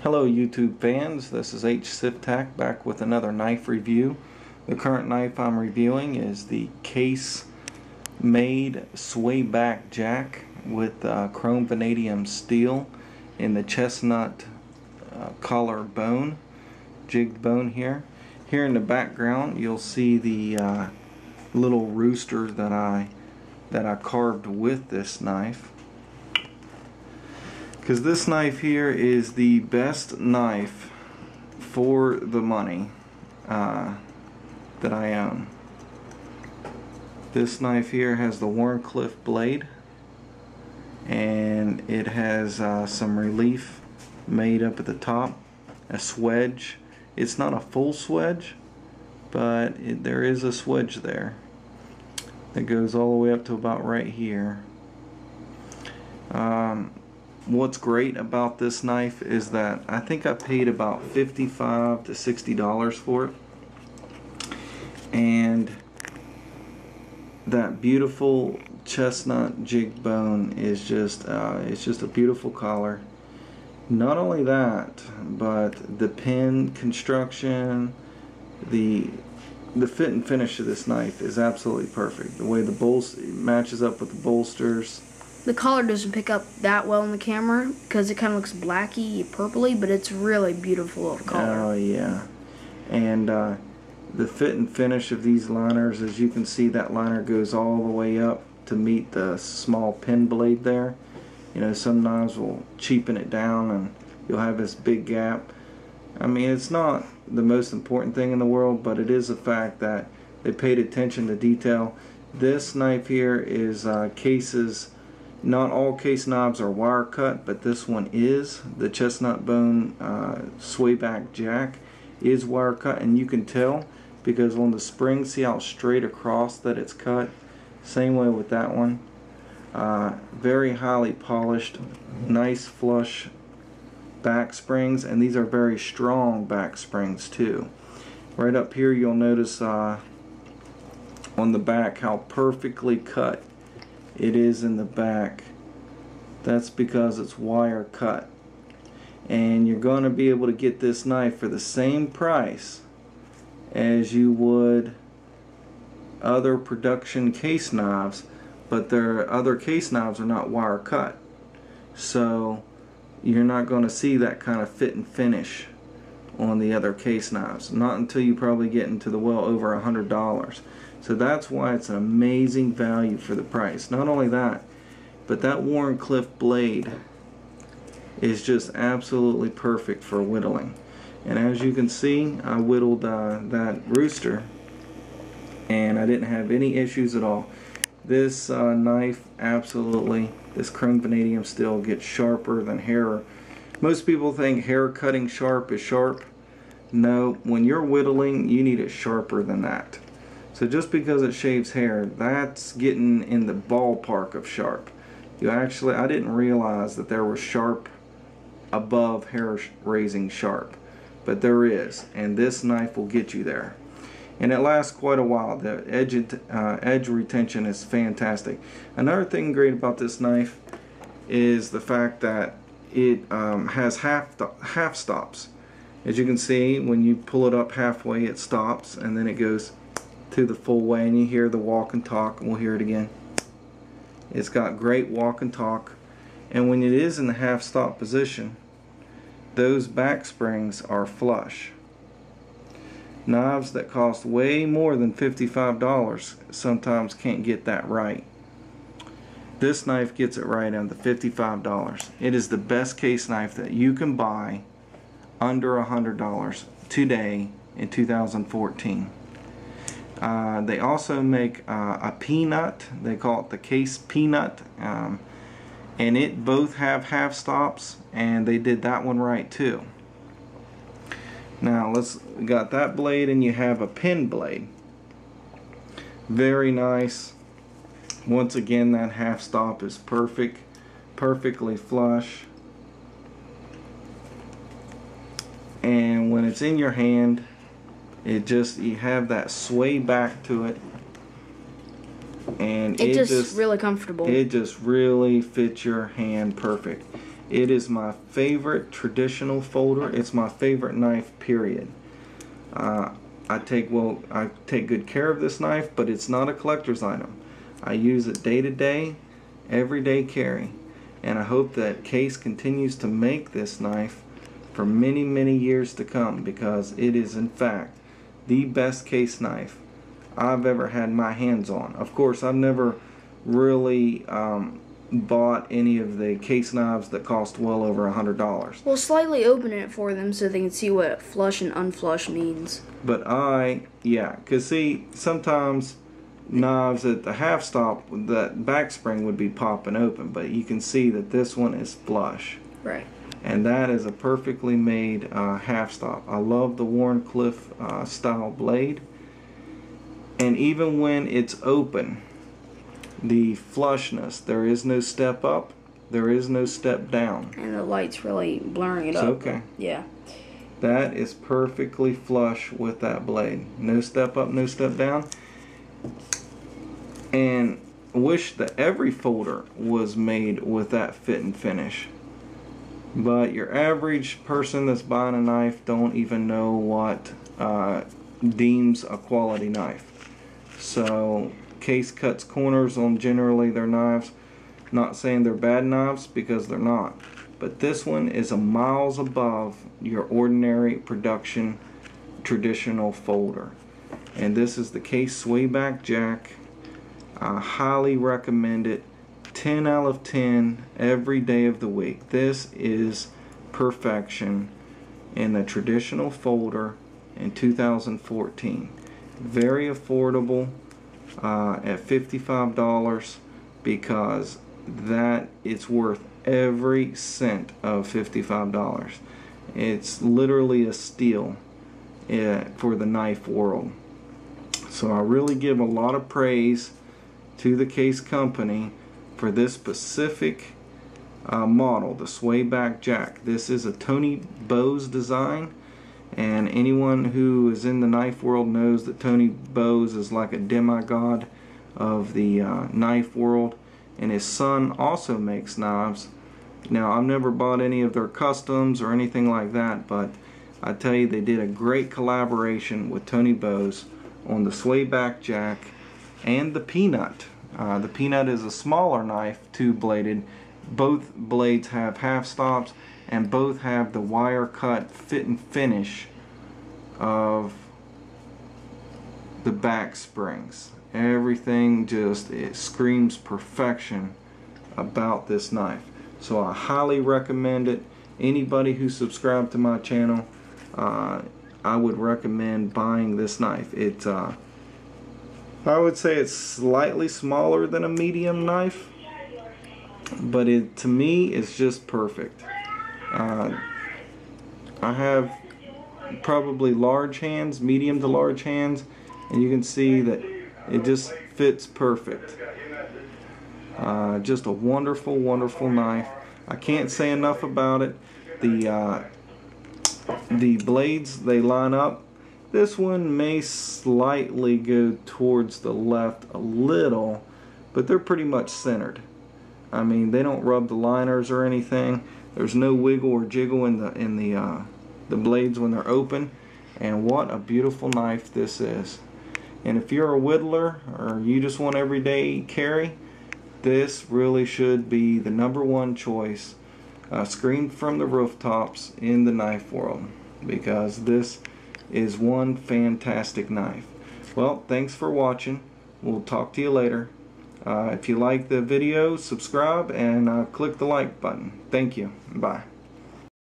Hello YouTube fans, this is Swayback back with another knife review. The current knife I'm reviewing is the Case Swayback Jack with chrome vanadium steel in the chestnut collar bone, jigged bone here. Here in the background you'll see the little rooster that I carved with this knife. Because this knife here is the best knife for the money that I own. This knife here has the Wharncliff blade, and it has some relief made up at the top, a swedge. It's not a full swedge, but there is a swedge there that goes all the way up to about right here. What's great about this knife is that I think I paid about $55 to $60 for it, and that beautiful chestnut jig bone is just it's just a beautiful collar. Not only that, but the pin construction, the fit and finish of this knife is absolutely perfect. The way the bolster matches up with the bolsters. The collar doesn't pick up that well in the camera because it kind of looks blacky, purpley, but it's really beautiful little collar. Oh yeah, and the fit and finish of these liners, as you can see, that liner goes all the way up to meet the small pin blade there. You know, some knives will cheapen it down and you'll have this big gap. I mean, it's not the most important thing in the world, but it is a fact that they paid attention to detail. This knife here is Case's. Not all Case knives are wire cut, but this one is. The chestnut bone Swayback Jack is wire cut, and you can tell because on the spring, see how straight across that it's cut. Same way with that one. Very highly polished, nice flush back springs, and these are very strong back springs too. Right up here you'll notice on the back how perfectly cut it is in the back. That's because it's wire cut, and you're going to be able to get this knife for the same price as you would other production Case knives, but their other Case knives are not wire cut, so you're not going to see that kind of fit and finish on the other Case knives, not until you probably get into the well over $100. So that's why it's an amazing value for the price. Not only that, but that Wharncliff blade is just absolutely perfect for whittling. And as you can see, I whittled that rooster and I didn't have any issues at all. This knife absolutely, this chrome vanadium steel gets sharper than hair. Most people think hair cutting sharp is sharp. No, when you're whittling, you need it sharper than that. So just because it shaves hair, that's getting in the ballpark of sharp. I didn't realize that there was sharp above hair raising sharp, but there is, and this knife will get you there. And it lasts quite a while. The edge retention is fantastic. Another thing great about this knife is the fact that it has half stops. As you can see, when you pull it up halfway, it stops, and then it goes to the full way, and you hear the walk and talk, and we'll hear it again. It's got great walk and talk, and when it is in the half stop position, those back springs are flush. Knives that cost way more than $55 sometimes can't get that right. This knife gets it right on the $55. It is the best Case knife that you can buy under $100 today in 2014. They also make a peanut. They call it the Case Peanut, and it both have half stops, and they did that one right too. Now we got that blade, and you have a pin blade. Very nice. Once again, that half stop is perfectly flush, and when it's in your hand, you have that sway back to it, and it's just really comfortable. It just really fits your hand perfect. It is my favorite traditional folder. It's my favorite knife, period. I take good care of this knife, but it's not a collector's item. I use it day to day, everyday carry, and I hope that Case continues to make this knife for many, many years to come, because it is in fact the best case knife I've ever had my hands on. Of course, I've never really bought any of the case knives that cost well over $100. We'll slightly open it for them so they can see what flush and unflush means. But because see, sometimes knives at the half stop, that back spring would be popping open, but you can see that this one is flush. Right. And that is a perfectly made half stop. I love the Wharncliff style blade. And even when it's open, the flushness, there is no step up, there is no step down. And the light's really blurring it up. Okay. Yeah. That is perfectly flush with that blade. No step up, no step down. And I wish that every folder was made with that fit and finish. But your average person that's buying a knife don't even know what deems a quality knife. So Case cuts corners on generally their knives. Not saying they're bad knives, because they're not. But this one is a miles above your ordinary production traditional folder. And this is the Case Swayback Jack. I highly recommend it. 10 out of 10 every day of the week. This is perfection in the traditional folder in 2014. Very affordable at $55, because that it's worth every cent of $55. It's literally a steal for the knife world. So I really give a lot of praise to the Case company for this specific model, the Swayback Jack. This is a Tony Bose design, and anyone who is in the knife world knows that Tony Bose is like a demigod of the knife world, and his son also makes knives. Now, I've never bought any of their customs or anything like that, but I tell you, they did a great collaboration with Tony Bose on the Swayback Jack and the Peanut. The Peanut is a smaller knife, two-bladed. Both blades have half stops, and both have the wire cut fit and finish of the back springs. Everything just, it screams perfection about this knife. So I highly recommend it. Anybody who subscribed to my channel, I would recommend buying this knife. It's I would say it's slightly smaller than a medium knife, but to me it's just perfect. I have probably large hands, medium to large hands, and you can see that it just fits perfect. Just a wonderful, wonderful knife. I can't say enough about it. The blades, they line up. This one may slightly go towards the left a little, but they're pretty much centered. I mean, they don't rub the liners or anything. There's no wiggle or jiggle in the blades when they're open. And what a beautiful knife this is. And if you're a whittler or you just want everyday carry, this really should be the #1 choice, screamed from the rooftops in the knife world, because this is one fantastic knife. Well, thanks for watching. We'll talk to you later. If you like the video, subscribe and click the like button. Thank you. Bye.